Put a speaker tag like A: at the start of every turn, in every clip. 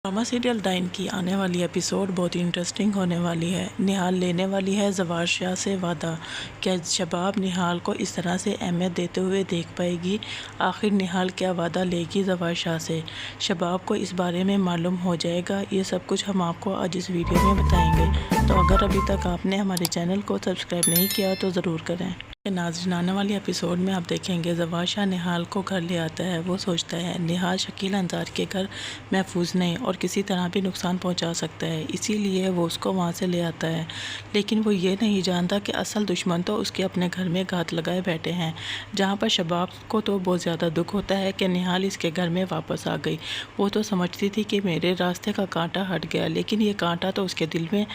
A: Drama serial dine की आने वाली एपिसोड बहुत ही इंटरेस्टिंग होने वाली है। निहाल लेने वाली है ज़वार शाह से वादा। क्या शबाब निहाल को इस तरह से अहमियत देते हुए देख पाएगी? आखिर निहाल क्या वादा लेगी ज़वार शाह से? शबाब को इस बारे में मालूम हो जाएगा। ये सब कुछ हम आपको आज इस वीडियो में बताएंगे। तो अगर अभी तक आपने हमारे चैनल को सब्सक्राइब नहीं किया तो ज़रूर करें। नाज़रीन, आने वाली एपिसोड में आप देखेंगे ज़वार शाह निहाल को घर ले आता है। वो सोचता है निहाल शकील अंसारी के घर महफूज नहीं और किसी तरह भी नुकसान पहुंचा सकता है, इसीलिए वो उसको वहां से ले आता है। लेकिन वो ये नहीं जानता कि असल दुश्मन तो उसके अपने घर में घात लगाए बैठे हैं। जहां पर शबाब को तो बहुत ज़्यादा दुख होता है कि निहाल इसके घर में वापस आ गई। वो तो समझती थी कि मेरे रास्ते का कांटा हट गया, लेकिन ये कांटा तो उसके दिल में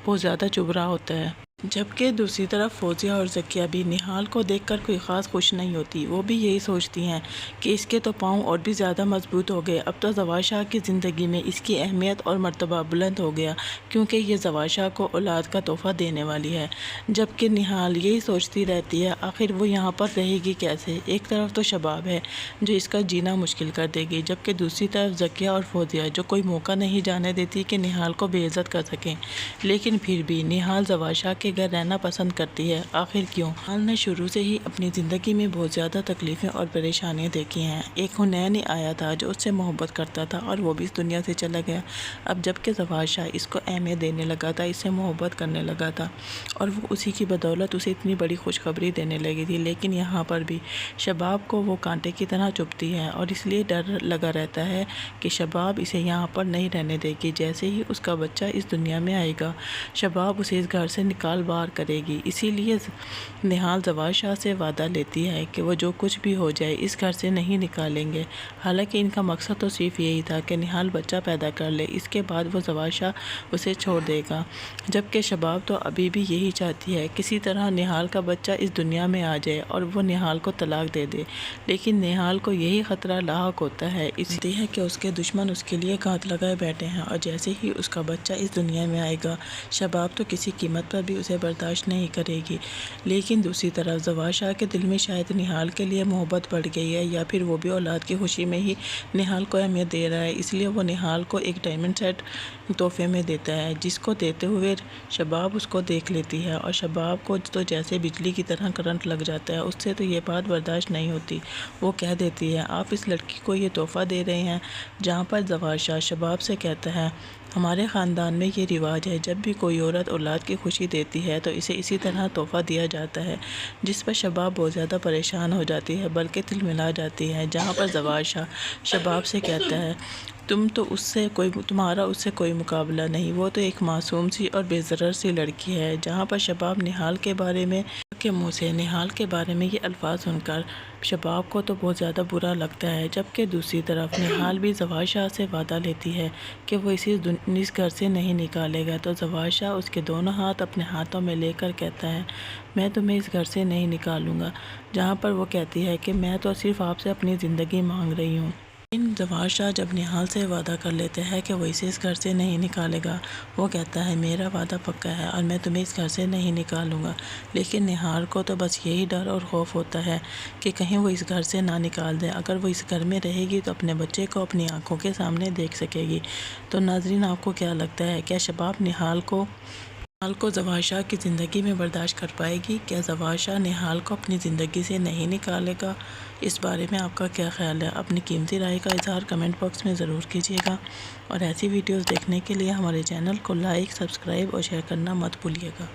A: बहुत ज़्यादा चुभ रहा होता है। जबकि दूसरी तरफ फौजिया और ज़किया भी निहाल को देखकर कोई ख़ास खुश नहीं होती। वो भी यही सोचती हैं कि इसके तो पाँव और भी ज़्यादा मजबूत हो गए। अब तो ज़वार शाह की ज़िंदगी में इसकी अहमियत और मर्तबा बुलंद हो गया, क्योंकि ये ज़वार शाह को औलाद का तोहफ़ा देने वाली है। जबकि निहाल यही सोचती रहती है आखिर वो यहाँ पर रहेगी कैसे। एक तरफ तो शबाब है जो इसका जीना मुश्किल कर देगी, जबकि दूसरी तरफ ज़किया और फौजिया जो कोई मौका नहीं जाने देती कि निहाल को बेइज्जत कर सकें। लेकिन फिर भी निहाल ज़वार शाह के घर रहना पसंद करती है। आखिर क्यों? निहाल ने शुरू से ही अपनी ज़िंदगी में बहुत ज़्यादा तकलीफ़ें और परेशानियां देखी हैं। एक हुनैन ही आया था जो उससे मोहब्बत करता था और वो भी इस दुनिया से चला गया। अब जबकि ज़वार शाह इसको अहमियत देने लगा था, इससे मोहब्बत करने लगा था और वो उसी की बदौलत उसे इतनी बड़ी खुशखबरी देने लगी थी। लेकिन यहाँ पर भी शबाब को वो कांटे की तरह चुभती है और इसलिए डर लगा रहता है कि शबाब इसे यहाँ पर नहीं रहने देगी। जैसे ही उसका बच्चा इस दुनिया में आएगा, शबाब उसे इस घर से निकाल बाहर करेगी। इसीलिए निहाल ज़वार शाह से वादा लेती है कि वो जो कुछ भी हो जाए इस घर से नहीं निकालेंगे। हालांकि इनका मकसद तो सिर्फ यही था कि निहाल बच्चा पैदा कर ले, इसके बाद वो ज़वार शाह उसे छोड़ देगा। जबकि शबाब तो अभी भी यही चाहती है किसी तरह निहाल का बच्चा इस दुनिया में आ जाए और वो निहाल को तलाक दे दे। लेकिन निहाल को यही ख़तरा लाहक होता है, इसलिए है कि उसके दुश्मन उसके लिए घात लगाए बैठे हैं और जैसे ही उसका बच्चा इस दुनिया में आएगा, शबाब तो किसी कीमत पर भी उसे बर्दाश्त नहीं करेगी। लेकिन दूसरी तरफ ज़वार शाह के दिल में शायद निहाल के लिए मोहब्बत बढ़ गई है, या फिर वो भी औलाद की खुशी में ही निहाल को अहमियत दे रहा है। इसलिए वो निहाल को एक डायमंड सेट तोहफे में देता है, जिसको देते हुए शबाब उसको देख लेती है और शबाब को तो जैसे बिजली की तरह करंट लग जाता है। उससे तो ये बात बर्दाश्त नहीं होती। वो कह देती है आप इस लड़की को ये तोहफ़ा दे रहे हैं। जहाँ पर ज़वार शाह शबाब से कहता है हमारे ख़ानदान में ये रिवाज है, जब भी कोई औरत औलाद की खुशी देती है तो इसे इसी तरह तोहफ़ा दिया जाता है। जिस पर शबाब बहुत ज़्यादा परेशान हो जाती है, बल्कि तिलमिला जाती है। जहाँ पर ज़वार शाह शबाब से कहता है तुम्हारा उससे कोई मुकाबला नहीं, वो तो एक मासूम सी और बेज़रर सी लड़की है। जहाँ पर शबाब निहाल के बारे में के मुँह से निहाल के बारे में ये अल्फाज सुनकर शबाब को तो बहुत ज़्यादा बुरा लगता है। जबकि दूसरी तरफ निहाल भी ज़वार शाह से वादा लेती है कि वो इस घर से नहीं निकालेगा। तो ज़वार शाह उसके दोनों हाथ अपने हाथों में लेकर कहता है मैं तुम्हें इस घर से नहीं निकालूंगा। जहाँ पर वो कहती है कि मैं तो सिर्फ आपसे अपनी ज़िंदगी मांग रही हूँ। लेकिन ज़वार शाह जब निहाल से वादा कर लेते हैं कि वो इसे इस घर से नहीं निकालेगा, वो कहता है मेरा वादा पक्का है और मैं तुम्हें इस घर से नहीं निकालूंगा। लेकिन निहाल को तो बस यही डर और खौफ होता है कि कहीं वो इस घर से ना निकाल दे। अगर वो इस घर में रहेगी तो अपने बच्चे को अपनी आंखों के सामने देख सकेगी। तो नाजरीन, आपको क्या लगता है, क्या शबाब निहाल को ज़वार शाह की ज़िंदगी में बर्दाश्त कर पाएगी? क्या ज़वार शाह निहाल को अपनी ज़िंदगी से नहीं निकालेगा? इस बारे में आपका क्या ख्याल है? अपनी कीमती राय का इज़हार कमेंट बॉक्स में ज़रूर कीजिएगा और ऐसी वीडियोस देखने के लिए हमारे चैनल को लाइक, सब्सक्राइब और शेयर करना मत भूलिएगा।